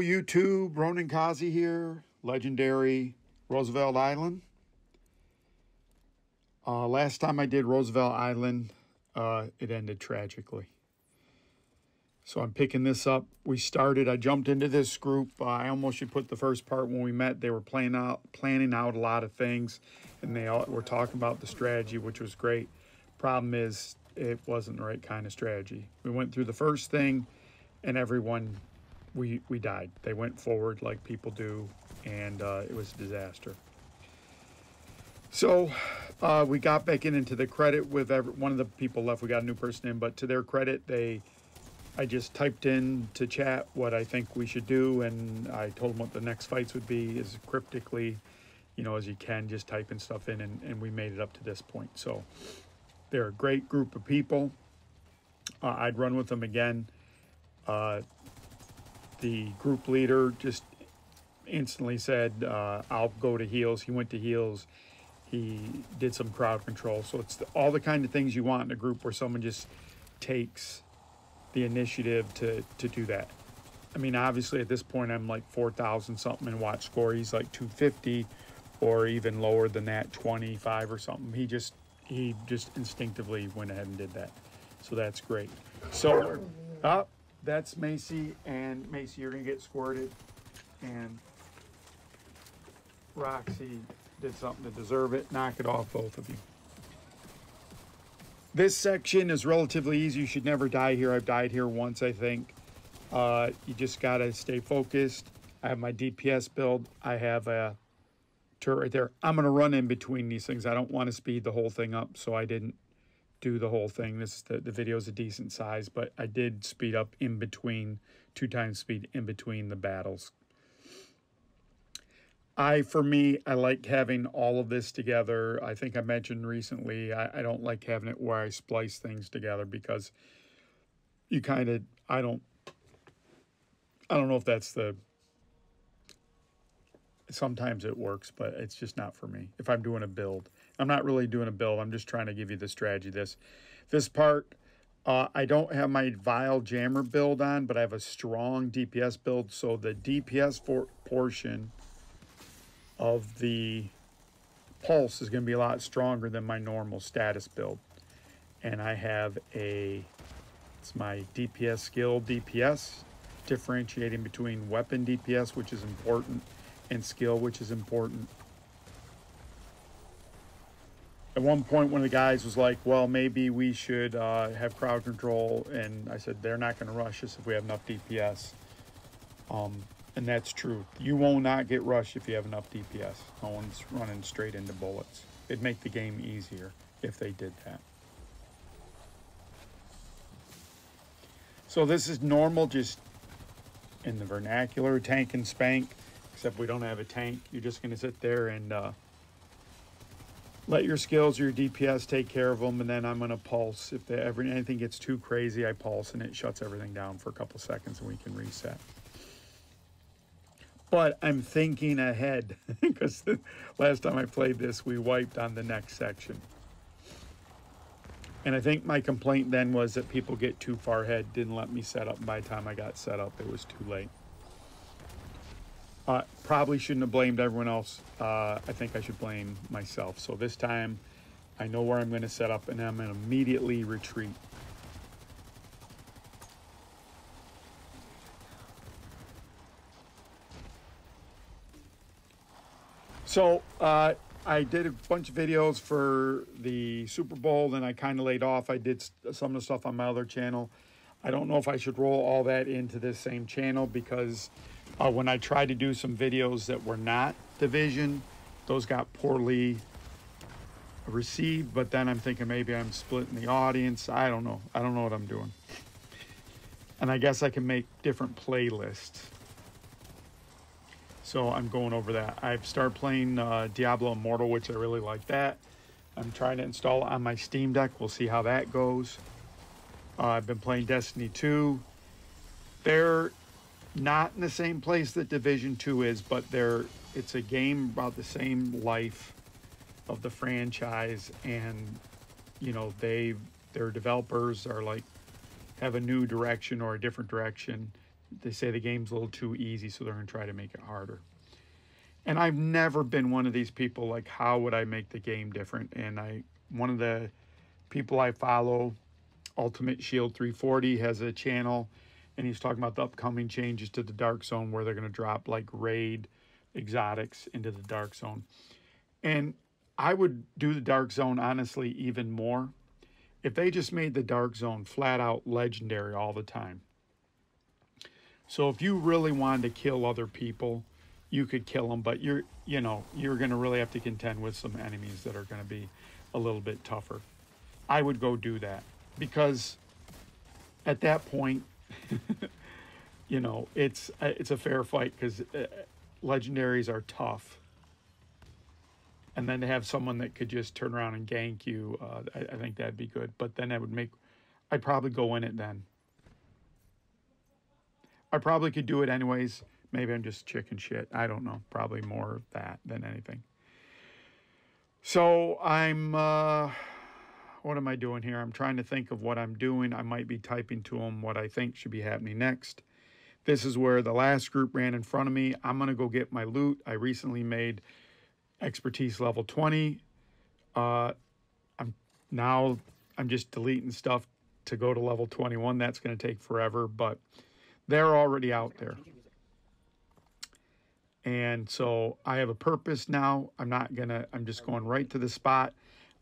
YouTube, Ronan Kazi here, legendary Roosevelt Island. Last time I did Roosevelt Island, it ended tragically. So I'm picking this up. I jumped into this group. I almost should put the first part when we met. They were planning out a lot of things, and they all were talking about the strategy, which was great. Problem is, it wasn't the right kind of strategy. We went through the first thing, and everyone, we died. They went forward like people do, and it was a disaster. So we got back into the credit with one of the people left. We got a new person in, but to their credit, I just typed in to chat what I think we should do, and I told them what the next fights would be as cryptically, as you can, just typing stuff in, and we made it up to this point. So they're a great group of people. I'd run with them again. The group leader just instantly said, I'll go to heels. He went to heels. He did some crowd control. So it's all the kind of things you want in a group where someone just takes the initiative to do that. I mean, obviously at this point I'm like 4,000 something in watch score. He's like 250 or even lower than that, 25 or something. He just instinctively went ahead and did that. So that's great. So that's Macy, and Macy, you're gonna get squirted, and Roxy did something to deserve it. Knock it off, both of you. This section is relatively easy. You should never die here. I've died here once, I think. You just got to stay focused. I have my DPS build. I have a turret right there. I'm going to run in between these things. I don't want to speed the whole thing up, so I didn't do the whole thing. The video is a decent size, but I did speed up in between, 2 times speed in between the battles. For me, I like having all of this together. I think I mentioned recently, I don't like having it where I splice things together because you kind of, I don't know if that's sometimes it works, but it's just not for me. If I'm doing a build, I'm not really doing a build. I'm just trying to give you the strategy. This part, I don't have my Vile Jammer build on, but I have a strong DPS build. So the DPS portion of the pulse is going to be a lot stronger than my normal status build. And I have it's my DPS skill DPS, differentiating between weapon DPS, which is important, and skill, which is important. At one point, one of the guys was like, well, maybe we should have crowd control. And I said, they're not going to rush us if we have enough DPS. And that's true. You will not get rushed if you have enough DPS. No one's running straight into bullets. It'd make the game easier if they did that. So this is normal, just in the vernacular, tank and spank, except we don't have a tank. You're just going to sit there and let your skills, your DPS take care of them, and then I'm going to pulse. If anything gets too crazy, I pulse, and it shuts everything down for a couple seconds, and we can reset. But I'm thinking ahead because the last time I played this, we wiped on the next section. And I think my complaint then was that people get too far ahead, didn't let me set up. By the time I got set up, it was too late. Probably shouldn't have blamed everyone else. I think I should blame myself. So this time, I know where I'm going to set up, and I'm going to immediately retreat. So I did a bunch of videos for the Super Bowl, then I kind of laid off. I did some of the stuff on my other channel. I don't know if I should roll all that into this same channel because when I tried to do some videos that were not Division, those got poorly received. But then I'm thinking maybe I'm splitting the audience. I don't know. I don't know what I'm doing. And I guess I can make different playlists. So I'm going over that. I've started playing Diablo Immortal, which I really like that. I'm trying to install it on my Steam Deck. We'll see how that goes. I've been playing Destiny 2. They're not in the same place that Division 2 is, but it's a game about the same life of the franchise. And, their developers are like, have a new direction or a different direction. they say the game's a little too easy, so they're going to try to make it harder. And I've never been one of these people like, how would I make the game different? And one of the people I follow, Ultimate Shield 340, has a channel, and he's talking about the upcoming changes to the Dark Zone where they're going to drop like raid exotics into the Dark Zone. And I would do the Dark Zone, honestly, even more if they just made the Dark Zone flat out legendary all the time. So if you really wanted to kill other people, you could kill them, but you're going to really have to contend with some enemies that are going to be a little bit tougher. I would go do that, because at that point, it's a fair fight, because legendaries are tough. And then to have someone that could just turn around and gank you, I think that'd be good. But then I'd probably go in it then. I probably could do it anyways. Maybe I'm just chicken shit. I don't know. Probably more of that than anything. So what am I doing here? I'm trying to think of what I'm doing. I might be typing to them what I think should be happening next. This is where the last group ran in front of me. I'm going to go get my loot. I recently made expertise level 20. I'm just deleting stuff to go to level 21. That's going to take forever, but they're already out there. And so I have a purpose now. I'm just going right to the spot.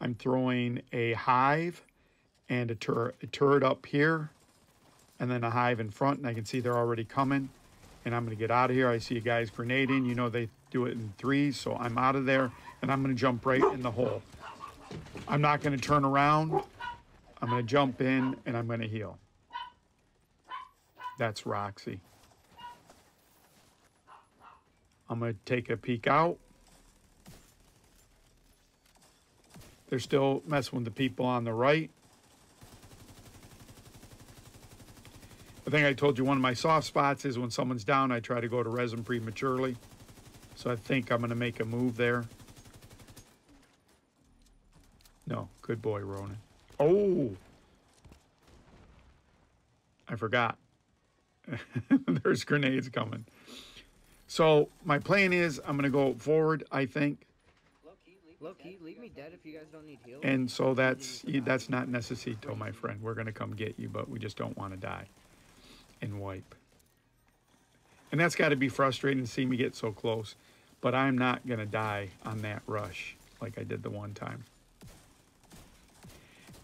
I'm throwing a hive and a turret up here, and then a hive in front, and I can see they're already coming. And I'm going to get out of here. I see a guy's grenading. You know, they do it in threes, so I'm out of there, and I'm going to jump right in the hole. I'm not going to turn around. I'm going to jump in, and I'm going to heal. That's Roxy. I'm going to take a peek out. They're still messing with the people on the right. I think I told you one of my soft spots is when someone's down, I try to go to res them prematurely. So I think I'm going to make a move there. No, good boy, Ronan. Oh! I forgot. There's grenades coming. So my plan is I'm going to go forward, I think. Low-key, leave me dead if you guys don't need heals. And so that's not necessito, my friend. We're going to come get you, but we just don't want to die and wipe. And that's got to be frustrating to see me get so close. But I'm not going to die on that rush like I did the one time.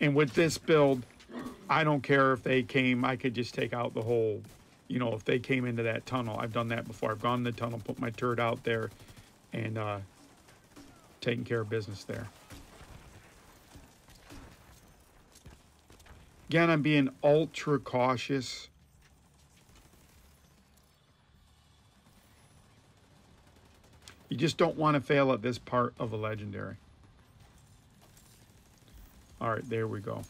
And with this build, I don't care if they came. I could just take out the whole, if they came into that tunnel. I've done that before. I've gone in the tunnel, put my turret out there, and taken care of business there. Again, I'm being ultra cautious. You just don't want to fail at this part of a legendary. All right, there we go.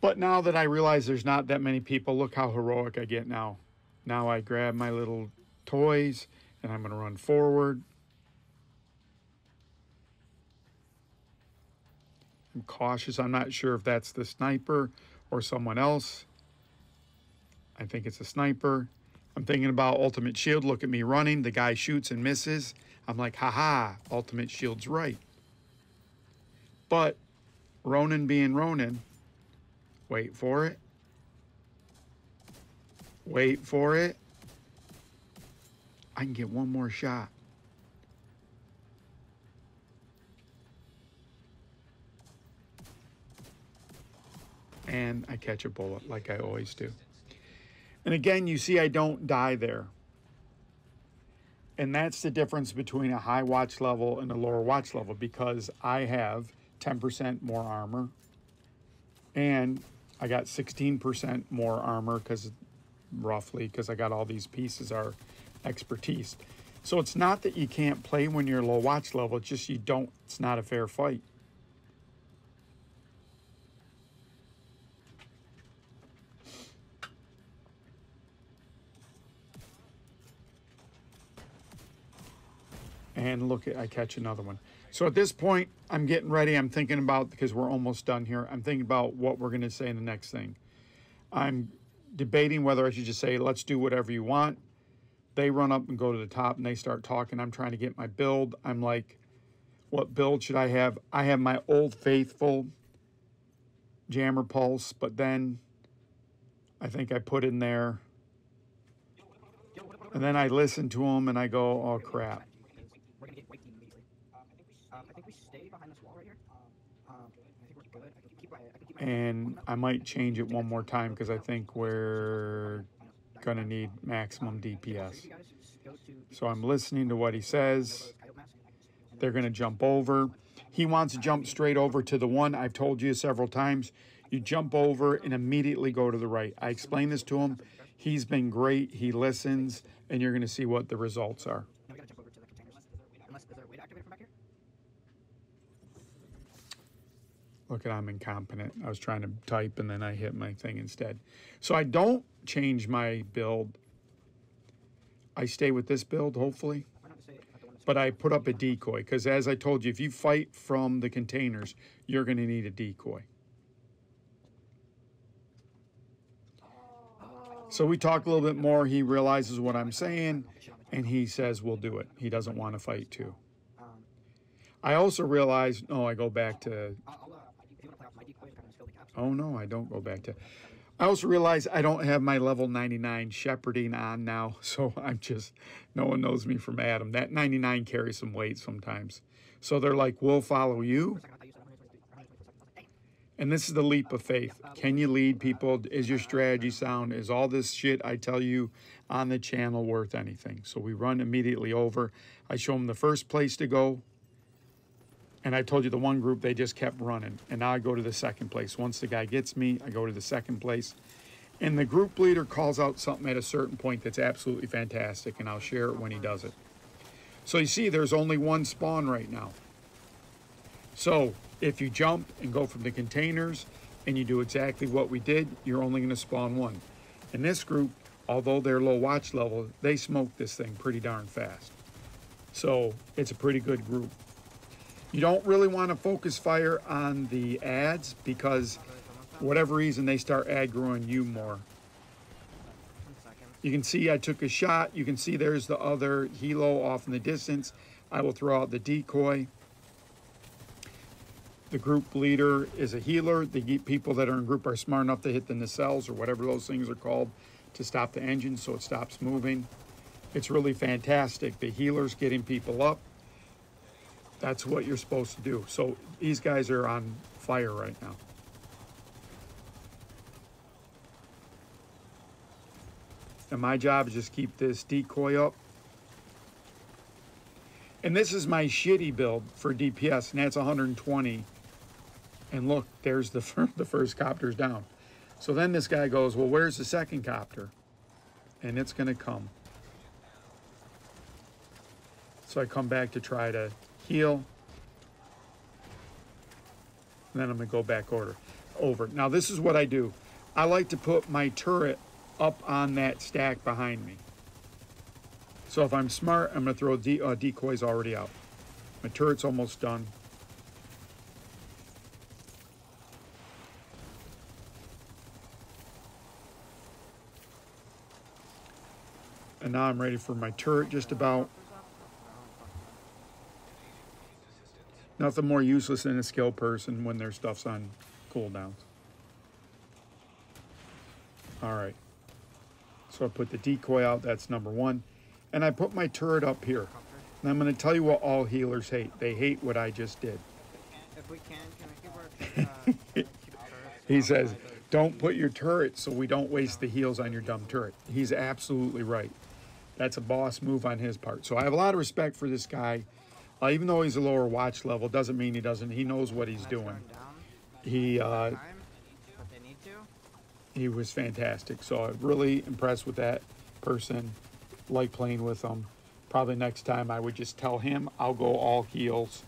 But now that I realize there's not that many people, look how heroic I get now. Now I grab my little toys and I'm going to run forward. I'm cautious. I'm not sure if that's the sniper or someone else. I think it's a sniper. I'm thinking about Ultimate Shield. Look at me running. The guy shoots and misses. I'm like, haha, Ultimate Shield's right. But Ronan being Ronan, wait for it. Wait for it. I can get one more shot. And I catch a bullet like I always do. And again, you see I don't die there. And that's the difference between a high watch level and a lower watch level, because I have 10% more armor. And I got 16% more armor roughly because I got all these pieces are expertise. So it's not that you can't play when you're low watch level, it's just it's not a fair fight. And look, I catch another one. So at this point, I'm getting ready. I'm thinking about, because we're almost done here, I'm thinking about what we're going to say in the next thing. I'm debating whether I should just say, let's do whatever you want. They run up and go to the top and they start talking. I'm trying to get my build. I'm like, what build should I have? I have my old faithful jammer pulse, but then I think I put in there, and then I listen to them and I go, oh crap. And I might change it one more time because I think we're going to need maximum DPS. So I'm listening to what he says. They're going to jump over. He wants to jump straight over to the one. I've told you several times, you jump over and immediately go to the right. I explained this to him. He's been great. He listens, and you're going to see what the results are. Look at, I'm incompetent. I was trying to type and then I hit my thing instead. So I don't change my build. I stay with this build, hopefully. But I put up a decoy because, as I told you, if you fight from the containers, you're going to need a decoy. So we talk a little bit more. He realizes what I'm saying, and he says we'll do it. He doesn't want to fight too. I also realized, no, I go back to... Oh, no, I don't go back to... I also realize I don't have my level 99 shepherding on now, so I'm just... No one knows me from Adam. That 99 carries some weight sometimes. So they're like, we'll follow you. And this is the leap of faith. Can you lead people? Is your strategy sound? Is all this shit I tell you on the channel worth anything? So we run immediately over. I show them the first place to go. And I told you the one group, they just kept running. And now I go to the second place. Once the guy gets me, I go to the second place. And the group leader calls out something at a certain point that's absolutely fantastic. And I'll share it when he does it. So you see, there's only one spawn right now. So if you jump and go from the containers and you do exactly what we did, you're only going to spawn one. In this group, although they're low watch level, they smoke this thing pretty darn fast. So it's a pretty good group. You don't really want to focus fire on the ads because whatever reason they start aggroing you more. You can see I took a shot. You can see there's the other helo off in the distance. I will throw out the decoy. The group leader is a healer. The people that are in group are smart enough to hit the nacelles or whatever those things are called to stop the engine so it stops moving. It's really fantastic. The healer's getting people up. That's what you're supposed to do. So these guys are on fire right now. And my job is just keep this decoy up. And this is my shitty build for DPS, and that's 120. And look, there's the first copter's down. So then this guy goes, well, where's the second copter? And it's going to come. So I come back to try to heal. And then I'm going to go back over. Now, this is what I do. I like to put my turret up on that stack behind me. So if I'm smart, I'm going to throw decoys already out. My turret's almost done. And now I'm ready for my turret just about. Nothing more useless than a skilled person when their stuff's on cooldowns. All right. So I put the decoy out. That's number one. And I put my turret up here. And I'm going to tell you what all healers hate. They hate what I just did. If we can I keep our He says, don't put your turret so we don't waste the heals on your dumb turret. He's absolutely right. That's a boss move on his part. So I have a lot of respect for this guy. Even though he's a lower watch level, doesn't mean he doesn't. He knows what he's doing. He was fantastic. So I'm really impressed with that person. Like playing with him. Probably next time I would just tell him I'll go all heals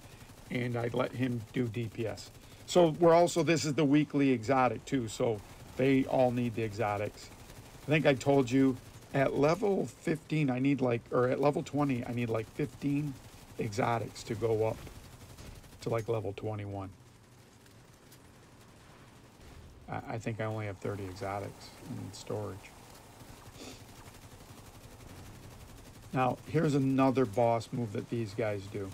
and I'd let him do DPS. So we're also, this is the weekly exotic too. So they all need the exotics. I think I told you at level 15, I need like, or at level 20, I need like 15 exotics to go up to like level 21. I think I only have 30 exotics in storage. Now, here's another boss move that these guys do.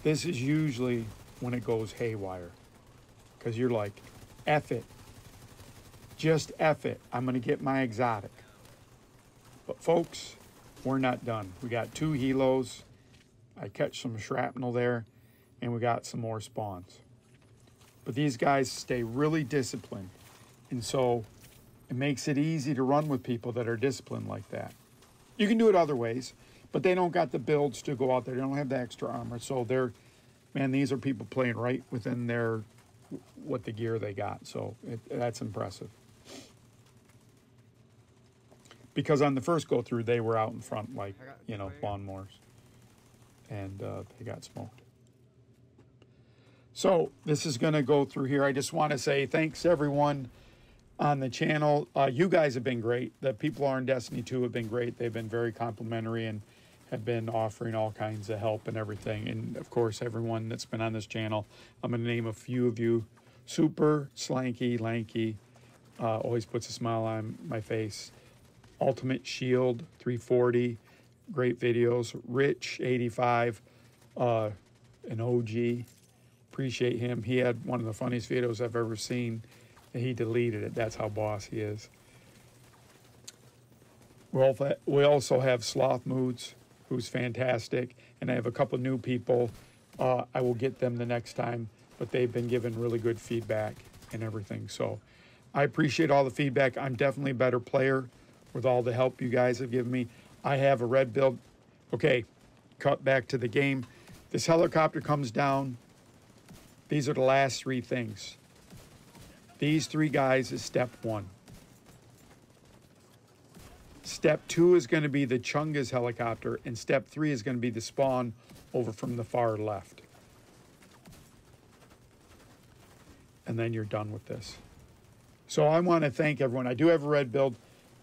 This is usually when it goes haywire. Because you're like, F it. Just F it. I'm going to get my exotic. But folks, we're not done. We got 2 helos. I catch some shrapnel there. And we got some more spawns. But these guys stay really disciplined. And so it makes it easy to run with people that are disciplined like that. You can do it other ways, but they don't got the builds to go out there. They don't have the extra armor. So they're, man, these are people playing right within their, what the gear they got. So that's impressive. Because on the first go through, they were out in front like, you know, lawnmowers. And they got smoked. So this is going to go through here. I just want to say thanks everyone on the channel. You guys have been great. The people on Destiny 2 have been great. They've been very complimentary and have been offering all kinds of help and everything. And of course, everyone that's been on this channel, I'm going to name a few of you. Super, Slanky, Lanky, always puts a smile on my face. Ultimate Shield, 340, great videos. Rich, 85, an OG. Appreciate him. He had one of the funniest videos I've ever seen. And he deleted it. That's how boss he is. We also have Sloth Moods, who's fantastic. And I have a couple new people. I will get them the next time. But they've been given really good feedback and everything. So I appreciate all the feedback. I'm definitely a better player with all the help you guys have given me. I have a red build. Okay, cut back to the game. This helicopter comes down. These are the last 3 things. These 3 guys is step 1. Step 2 is going to be the Chunga's helicopter, and step 3 is going to be the spawn over from the far left. And then you're done with this. So I want to thank everyone. I do have a red build.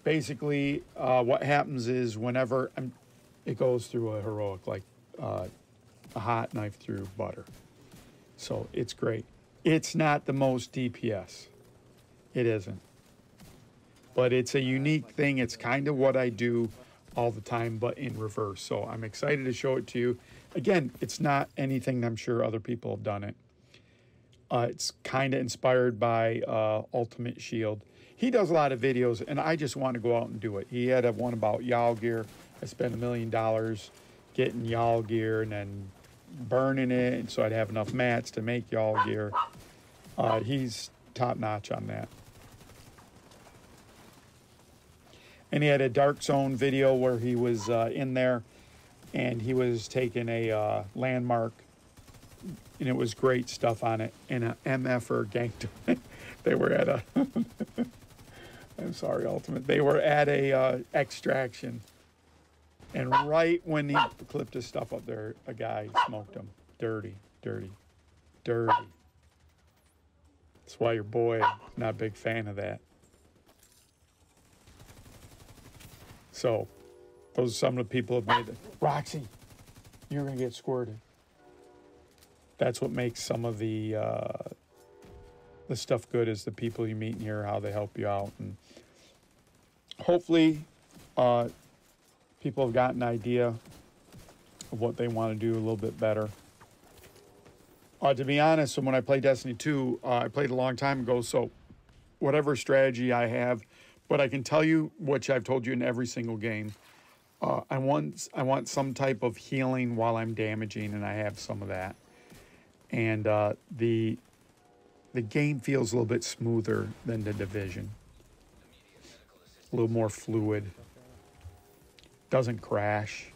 Basically, what happens is whenever it goes through a heroic, like a hot knife through butter. So it's great. It's not the most DPS. It isn't. But it's a unique thing. It's kind of what I do all the time, but in reverse. So I'm excited to show it to you. Again, it's not anything that I'm sure other people have done it. It's kind of inspired by Ultimate Shield. He does a lot of videos, and I just want to go out and do it. He had one about Y'all gear. I spent $1 million getting Y'all gear and then burning it, and so I'd have enough mats to make Y'all gear. He's top notch on that. And he had a Dark Zone video where he was in there, and he was taking a landmark, and it was great stuff on it. And a MFer ganked him. They were at a I'm sorry, Ultimate. They were at a extraction. And right when he clipped his stuff up there, a guy smoked him. Dirty, dirty, dirty. That's why your boy not a big fan of that. So, those are some of the people who have made it. Roxy, you're going to get squirted. That's what makes some of the stuff good, is the people you meet in here, how they help you out. And hopefully, people have got an idea of what they want to do a little bit better. To be honest, when I played Destiny 2, I played a long time ago, so whatever strategy I have, but I can tell you, which I've told you in every single game, I want some type of healing while I'm damaging, and I have some of that. And the game feels a little bit smoother than the Division. A little more fluid. Doesn't crash.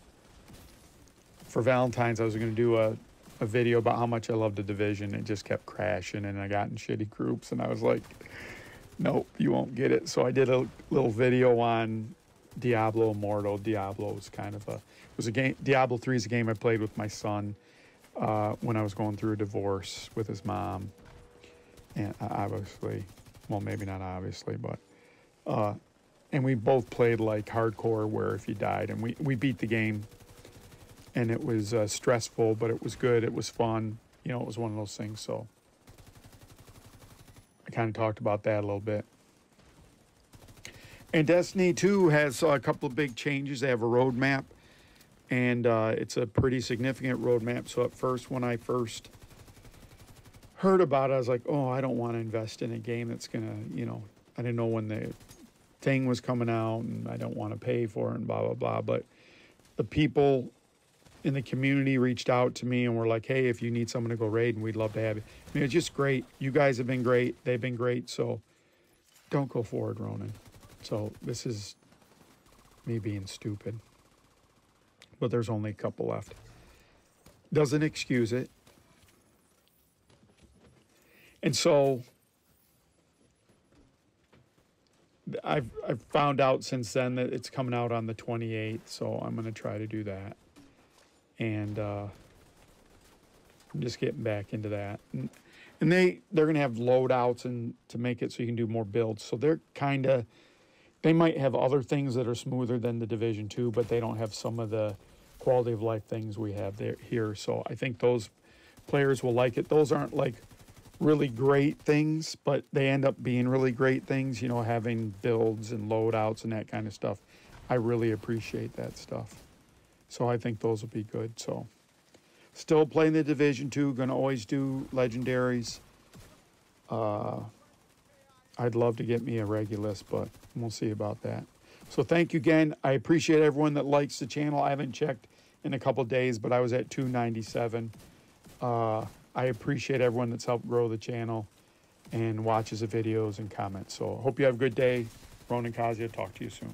For Valentine's, I was going to do a video about how much I love the Division. It just kept crashing, and I got in shitty groups, and I was like, nope, you won't get it. So I did a little video on Diablo Immortal. Diablo was kind of it was a game. Diablo 3 is a game I played with my son when I was going through a divorce with his mom. And obviously, well, maybe not obviously, but, and we both played like hardcore, where if you died, and we beat the game, and it was stressful, but it was good. It was fun. You know, it was one of those things. So kind of talked about that a little bit. And Destiny 2 has a couple of big changes. They have a roadmap, and it's a pretty significant roadmap. So at first, when I first heard about it, I was like, oh, I don't want to invest in a game that's going to, you know, I didn't know when the thing was coming out, and I don't want to pay for it, and blah, blah, blah. But the people in the community reached out to me and were like, hey, if you need someone to go raid, and we'd love to have you. I mean, it's just great. You guys have been great. They've been great. So don't go forward, Ronan. So this is me being stupid. But there's only a couple left. Doesn't excuse it. And so I've found out since then that it's coming out on the 28th. So I'm going to try to do that. And I'm just getting back into that. And they're going to have loadouts and to make it so you can do more builds. So they're kind of, they might have other things that are smoother than the Division 2, but they don't have some of the quality of life things we have there here. So I think those players will like it. Those aren't like really great things, but they end up being really great things, you know, having builds and loadouts and that kind of stuff. I really appreciate that stuff. So I think those will be good. So still playing the Division 2, going to always do legendaries. I'd love to get me a Regulus, but we'll see about that. So thank you again. I appreciate everyone that likes the channel. I haven't checked in a couple of days, but I was at 297. I appreciate everyone that's helped grow the channel and watches the videos and comments. So hope you have a good day. Ronan Kazia, talk to you soon.